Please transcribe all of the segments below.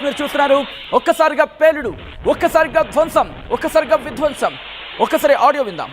మీరు చూస్తున్నారు. ఒక్కసారిగా పేలుడు, ఒక్కసారిగా ధ్వంసం, ఒక్కసారిగా విధ్వంసం. ఒక్కసారి ఆడియో విందాం.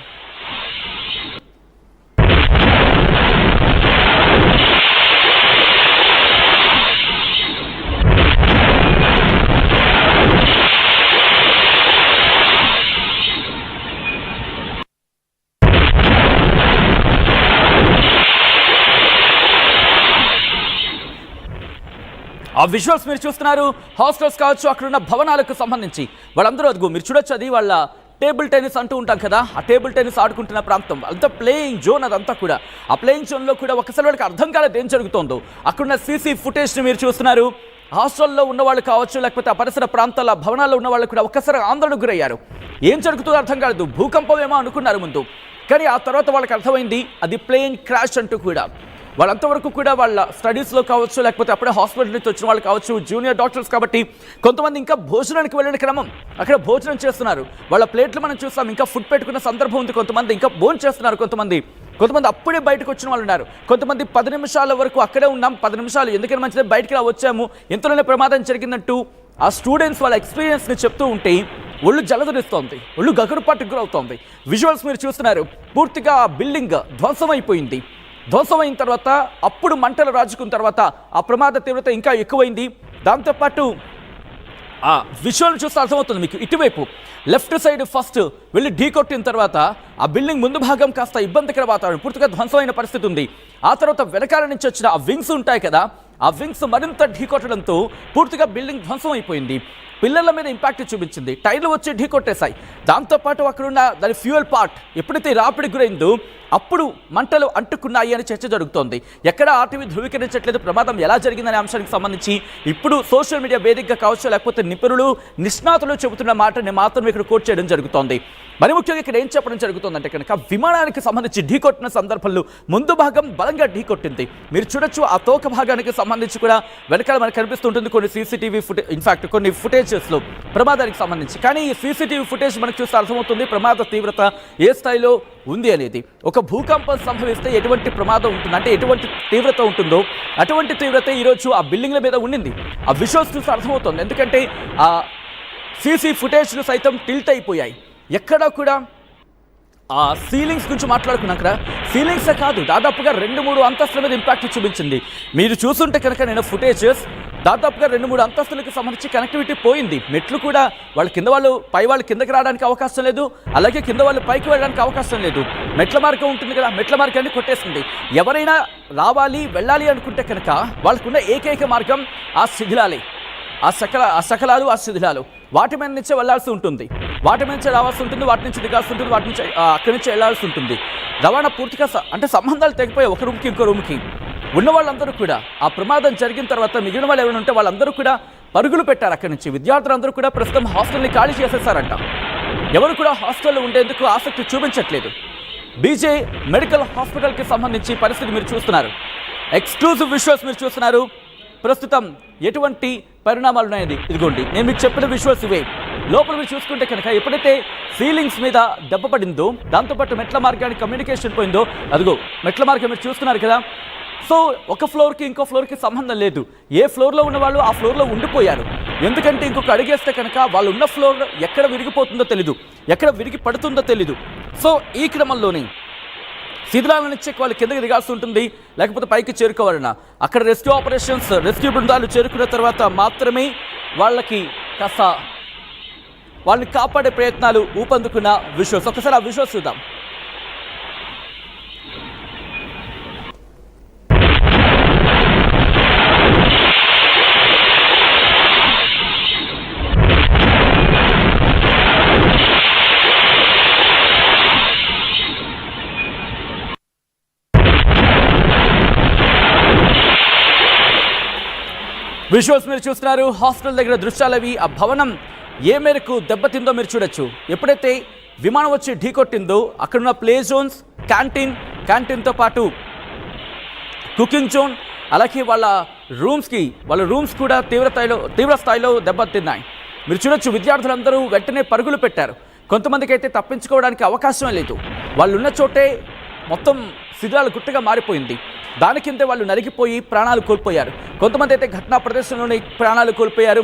ఆ విజువల్స్ మీరు చూస్తున్నారు. హాస్టల్స్ కావచ్చు, అక్కడున్న భవనాలకు సంబంధించి వాళ్ళందరూ అదిగో మీరు చూడొచ్చు. అది వాళ్ళ టేబుల్ టెన్నిస్ అంటూ ఉంటాం కదా, ఆ టేబుల్ టెన్నిస్ ఆడుకుంటున్న ప్రాంతం అంతా ప్లేయింగ్ జోన్. అదంతా కూడా ఆ ప్లేయింగ్ జోన్లో కూడా ఒకసారి వాళ్ళకి అర్థం కాలేదు ఏం జరుగుతుందో. అక్కడున్న సీసీ ఫుటేజ్ని మీరు చూస్తున్నారు. హాస్టల్లో ఉన్నవాళ్ళు కావచ్చు, లేకపోతే ఆ పరిసర ప్రాంతాల భవనాల్లో ఉన్న వాళ్ళు కూడా ఒక్కసారి ఆందోళనకు గురయ్యారు. ఏం జరుగుతుందో అర్థం కాలేదు. భూకంపం ఏమో అనుకున్నారు ముందు, కానీ ఆ తర్వాత వాళ్ళకి అర్థమైంది అది ప్లేన్ క్రాష్ అంటూ కూడా. వాళ్ళంతవరకు కూడా వాళ్ళ స్టడీస్లో కావచ్చు, లేకపోతే అప్పుడే హాస్పిటల్ నుంచి వచ్చిన వాళ్ళు కావచ్చు, జూనియర్ డాక్టర్స్ కాబట్టి కొంతమంది ఇంకా భోజనానికి వెళ్ళిన క్రమం అక్కడ భోజనం చేస్తున్నారు. వాళ్ళ ప్లేట్లు మనం చూస్తాం, ఇంకా ఫుడ్ పెట్టుకున్న సందర్భం ఉంది. కొంతమంది ఇంకా భోజనం చేస్తున్నారు, కొంతమంది అప్పుడే బయటకు వచ్చిన వాళ్ళు ఉన్నారు. కొంతమంది 10 నిమిషాల వరకు అక్కడే ఉన్నాం, 10 నిమిషాలు ఎందుకని మంచిదే బయటికి వచ్చాము, ఎంతలోనే ప్రమాదం జరిగిందంటూ ఆ స్టూడెంట్స్ వాళ్ళ ఎక్స్పీరియన్స్ని చెప్తూ ఉంటే ఒళ్ళు జలధరిస్తోంది, ఒళ్ళు గగురుపాటుకు గురవుతోంది. విజువల్స్ మీరు చూస్తున్నారు. పూర్తిగా బిల్డింగ్ ధ్వంసమైపోయింది. ధ్వంసమైన తర్వాత అప్పుడు మంటలు రాజుకున్న తర్వాత ఆ ప్రమాద తీవ్రత ఇంకా ఎక్కువైంది. దాంతోపాటు ఆ విజువల్ చూస్తే అర్థమవుతుంది మీకు. ఇటువైపు లెఫ్ట్ సైడ్ ఫస్ట్ వెళ్ళి ఢీ కొట్టిన తర్వాత ఆ బిల్డింగ్ ముందు భాగం కాస్త ఇబ్బందికర వాతావరణం, పూర్తిగా ధ్వంసమైన పరిస్థితి ఉంది. ఆ తర్వాత వెనకాల నుంచి వచ్చిన ఆ వింగ్స్ ఉంటాయి కదా, ఆ వింగ్స్ మరింత ఢీ కొట్టడంతో పూర్తిగా బిల్డింగ్ ధ్వంసం అయిపోయింది. పిల్లల మీద ఇంపాక్ట్ చూపించింది. టైర్లు వచ్చి ఢీ కొట్టేశాయి. దాంతోపాటు అక్కడున్న దాని ఫ్యూయల్ పార్ట్ ఎప్పుడైతే రాపిడికి గురైందో అప్పుడు మంటలు అంటుకున్నాయి అని చర్చ జరుగుతోంది. ఎక్కడ ఆర్టీవీ ధృవీకరించట్లేదు ప్రమాదం ఎలా జరిగిందనే అంశానికి సంబంధించి. ఇప్పుడు సోషల్ మీడియా వేదికగా కావచ్చు, లేకపోతే నిపుణులు నిష్ణాతులు చెబుతున్న మాటని మాత్రం ఇక్కడ కోట్ చేయడం జరుగుతోంది. మరి ముఖ్యంగా ఇక్కడ ఏం చెప్పడం జరుగుతుందంటే కనుక విమానానికి సంబంధించి ఢీ కొట్టిన సందర్భంలో ముందు భాగం బలంగా ఢీ కొట్టింది. మీరు చూడొచ్చు ఆ తోక భాగానికి సంబంధించి కూడా వెనకాల మనకు కనిపిస్తుంటుంది కొన్ని సీసీటీవీ ఫుటేజ్, ఇన్ఫాక్ట్ కొన్ని ఫుటేజెస్లో ప్రమాదానికి సంబంధించి. కానీ ఈ సీసీటీవీ ఫుటేజ్ మనకు చూస్తే అర్థమవుతుంది ప్రమాద తీవ్రత ఏ స్థాయిలో ఉంది అనేది. ఒక భూకంపం సంభవిస్తే ఎటువంటి ప్రమాదం ఉంటుంది, అంటే ఎటువంటి తీవ్రత ఉంటుందో అటువంటి తీవ్రత ఈరోజు ఆ బిల్డింగ్ల మీద ఉండింది. ఆ విజువల్స్ చూస్తే అర్థమవుతుంది. ఎందుకంటే ఆ సీసీ ఫుటేజ్లు సైతం టిల్ట్ అయిపోయాయి. ఎక్కడా కూడా ఆ సీలింగ్స్ గురించి మాట్లాడుకున్నాక సీలింగ్సే కాదు, దాదాపుగా 2-3 అంతస్తుల మీద ఇంపాక్ట్ చూపించింది. మీరు చూస్తుంటే కనుక నేను ఫుటేజెస్ దాదాపుగా 2-3 అంతస్తులకు సంబంధించి కనెక్టివిటీ పోయింది. మెట్లు కూడా వాళ్ళ కింద వాళ్ళు పై వాళ్ళు కిందకి రావడానికి అవకాశం లేదు, అలాగే కింద వాళ్ళు పైకి వెళ్ళడానికి అవకాశం లేదు. మెట్ల మార్గం ఉంటుంది కదా, మెట్ల మార్గాన్ని కొట్టేసింది. ఎవరైనా రావాలి వెళ్ళాలి అనుకుంటే కనుక వాళ్ళకున్న ఏకైక మార్గం ఆ శిథిలాలే, ఆ శకలాలు, ఆ శిథిలాలు. వాటి మీద నుంచే వెళ్లాల్సి ఉంటుంది, వాటి మీద నుంచి రావాల్సి ఉంటుంది, వాటి నుంచి దిగాల్సి ఉంటుంది, వాటి నుంచి అక్కడి నుంచి వెళ్లాల్సి ఉంటుంది. రవాణా పూర్తిగా అంటే సంబంధాలు తెగిపోయాయి ఒక రూమ్కి ఇంకో రూమ్కి. ఉన్న వాళ్ళందరూ కూడా ఆ ప్రమాదం జరిగిన తర్వాత మిగిలిన వాళ్ళు ఎవరైనా ఉంటే వాళ్ళందరూ కూడా పరుగులు పెట్టారు అక్కడి నుంచి. విద్యార్థులందరూ కూడా ప్రస్తుతం హాస్టల్ని ఖాళీ చేసేసారంట. ఎవరు కూడా హాస్టల్లో ఉండేందుకు ఆసక్తి చూపించట్లేదు. బీజే మెడికల్ హాస్పిటల్కి సంబంధించి పరిస్థితి మీరు చూస్తున్నారు. ఎక్స్క్లూజివ్ విజువల్స్ మీరు చూస్తున్నారు. ప్రస్తుతం ఎటువంటి పరిణామాలు ఉన్నాయని ఇదిగోండి నేను మీకు చెప్పిన విజువల్స్ ఇవే. లోపల మీరు చూసుకుంటే కనుక ఎప్పుడైతే సీలింగ్స్ మీద దెబ్బ పడిందో, దాంతోపాటు మెట్ల మార్గానికి కమ్యూనికేషన్ పోయిందో, అదిగో మెట్ల మార్గం మీరు చూస్తున్నారు కదా. సో ఒక ఫ్లోర్కి ఇంకో ఫ్లోర్కి సంబంధం లేదు. ఏ ఫ్లోర్లో ఉన్న వాళ్ళు ఆ ఫ్లోర్లో ఉండిపోయారు. ఎందుకంటే ఇంకొక అడిగేస్తే కనుక వాళ్ళు ఉన్న ఫ్లోర్ ఎక్కడ విరిగిపోతుందో తెలీదు, ఎక్కడ విరిగి పడుతుందో తెలీదు. సో ఈ క్రమంలోనే శిథిలాల నుంచి వాళ్ళు కిందకి దిగాల్సి ఉంటుంది, లేకపోతే పైకి చేరుకోవాలన్నా. అక్కడ రెస్క్యూ ఆపరేషన్స్, రెస్క్యూ బృందాలు చేరుకున్న తర్వాత మాత్రమే వాళ్ళకి కాస్త వాళ్ళని కాపాడే ప్రయత్నాలు ఊపందుకున్న విజువల్స్. ఒకసారి ఆ విజువల్స్ చూద్దాం. విజువల్స్ మీరు చూస్తున్నారు. హాస్టల్ దగ్గర దృశ్యాలు అవి. ఆ భవనం ఏ మేరకు దెబ్బతిందో మీరు చూడొచ్చు. ఎప్పుడైతే విమానం వచ్చి ఢీకొట్టిందో అక్కడున్న ప్లే జోన్స్, క్యాంటీన్తో పాటు కుకింగ్ జోన్, అలాగే వాళ్ళ రూమ్స్ కూడా తీవ్ర స్థాయిలో దెబ్బతిన్నాయి. మీరు చూడొచ్చు విద్యార్థులందరూ వెంటనే పరుగులు పెట్టారు. కొంతమందికి అయితే తప్పించుకోవడానికి అవకాశమే లేదు. వాళ్ళు ఉన్న చోటే మొత్తం శిథిలాలు గుట్టగా మారిపోయింది. దాని కిందే వాళ్ళు నలిగిపోయి ప్రాణాలు కోల్పోయారు. కొంతమంది అయితే ఘటనా ప్రదేశంలోనే ప్రాణాలు కోల్పోయారు.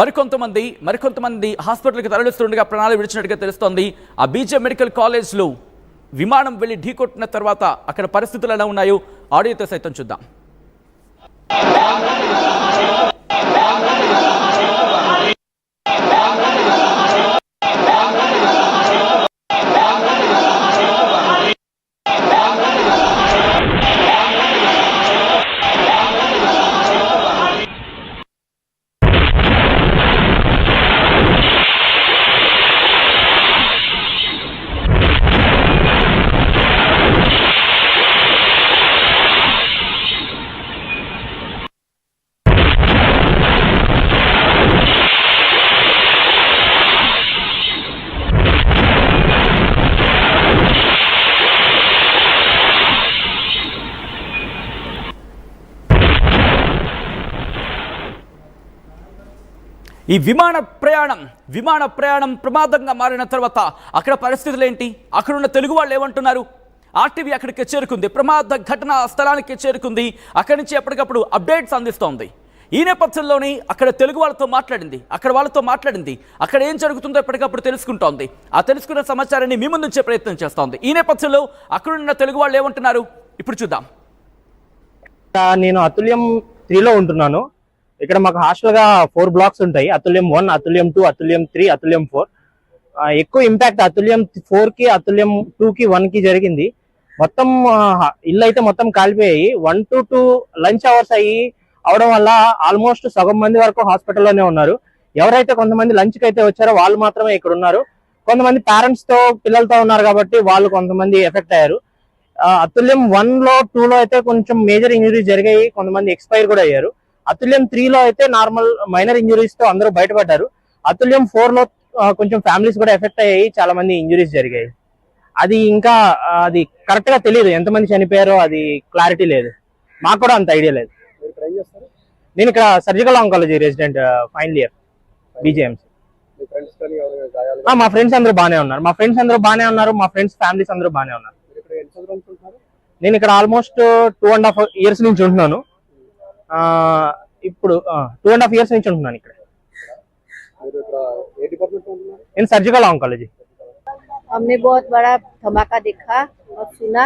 మరికొంతమంది హాస్పిటల్కి తరలిస్తుండగా ప్రాణాలు విడిచినట్టుగా తెలుస్తోంది. ఆ బీజే మెడికల్ కాలేజ్లో విమానం వెళ్ళి ఢీకొట్టిన తర్వాత అక్కడ పరిస్థితులు ఎలా ఉన్నాయో ఆడియోతో సైతం చూద్దాం. ఈ విమాన ప్రయాణం ప్రమాదంగా మారిన తర్వాత అక్కడ పరిస్థితులు ఏంటి, అక్కడున్న తెలుగు వాళ్ళు ఏమంటున్నారు? ఆర్టీవీ అక్కడికి చేరుకుంది, ప్రమాద ఘటన స్థలానికి చేరుకుంది, అక్కడి నుంచి ఎప్పటికప్పుడు అప్డేట్స్ అందిస్తోంది. ఈ నేపథ్యంలోనే అక్కడ తెలుగు వాళ్ళతో మాట్లాడింది, అక్కడ ఏం జరుగుతుందో ఎప్పటికప్పుడు తెలుసుకుంటోంది. ఆ తెలుసుకున్న సమాచారాన్ని మీ ముందుంచే ప్రయత్నం చేస్తోంది. ఈ నేపథ్యంలో అక్కడున్న తెలుగు వాళ్ళు ఏమంటున్నారు ఇప్పుడు చూద్దాం. నేను అతుల్యం 3లో ఉంటున్నాను. ఇక్కడ మాకు హాస్టల్ గా 4 బ్లాక్స్ ఉంటాయి. అతుల్యం 1, అతుల్యం 2, అతుల్యం 3, అతుల్యం 4. ఎక్కువ ఇంపాక్ట్ అతుల్యం 4 కి, అతుల్యం 2 కి, 1 కి జరిగింది. మొత్తం ఇల్లు అయితే మొత్తం కాలిపోయాయి. 1 to 2 లంచ్ అవర్స్ అవడం వల్ల ఆల్మోస్ట్ సగం మంది వరకు హాస్పిటల్లోనే ఉన్నారు. ఎవరైతే కొంతమంది లంచ్ కి అయితే వచ్చారో వాళ్ళు మాత్రమే ఇక్కడ ఉన్నారు. కొంతమంది పేరెంట్స్ తో పిల్లలతో ఉన్నారు కాబట్టి వాళ్ళు కొంతమంది ఎఫెక్ట్ అయ్యారు. అతుల్యం 1లో 2లో అయితే కొంచెం మేజర్ ఇంజరీస్ జరిగాయి, కొంతమంది ఎక్స్పైర్ కూడా అయ్యారు. అతుల్యం 3లో అయితే నార్మల్ మైనర్ ఇంజరీస్ తో అందరూ బయటపడ్డారు. అతుల్యం 4లో కొంచెం ఫ్యామిలీస్ కూడా ఎఫెక్ట్ అయ్యాయి, చాలా మంది ఇంజరీస్ జరిగాయి. అది ఇంకా అది కరెక్ట్ గా తెలియదు, ఎంతమంది చనిపోయారో అది క్లారిటీ లేదు, మాకు కూడా అంత ఐడియా లేదు. నేను ఇక్కడ surgical oncology resident final year BJMC. మా ఫ్రెండ్స్ అందరూ బాగానే ఉన్నారు, మా ఫ్రెండ్స్ ఫ్యామిలీస్ అందరూ బాగానే ఉన్నారు. నేను ఇక్కడ ఆల్మోస్ట్ 2.5 years నుంచి ఉంటున్నాను. ఇప్పుడు 2.5 years నుంచి ఉంటున్నాను ఇక్కడ. నేను सर्जिकल ऑन्कोलॉजी। हमने बहुत बड़ा धमाका देखा और सुना।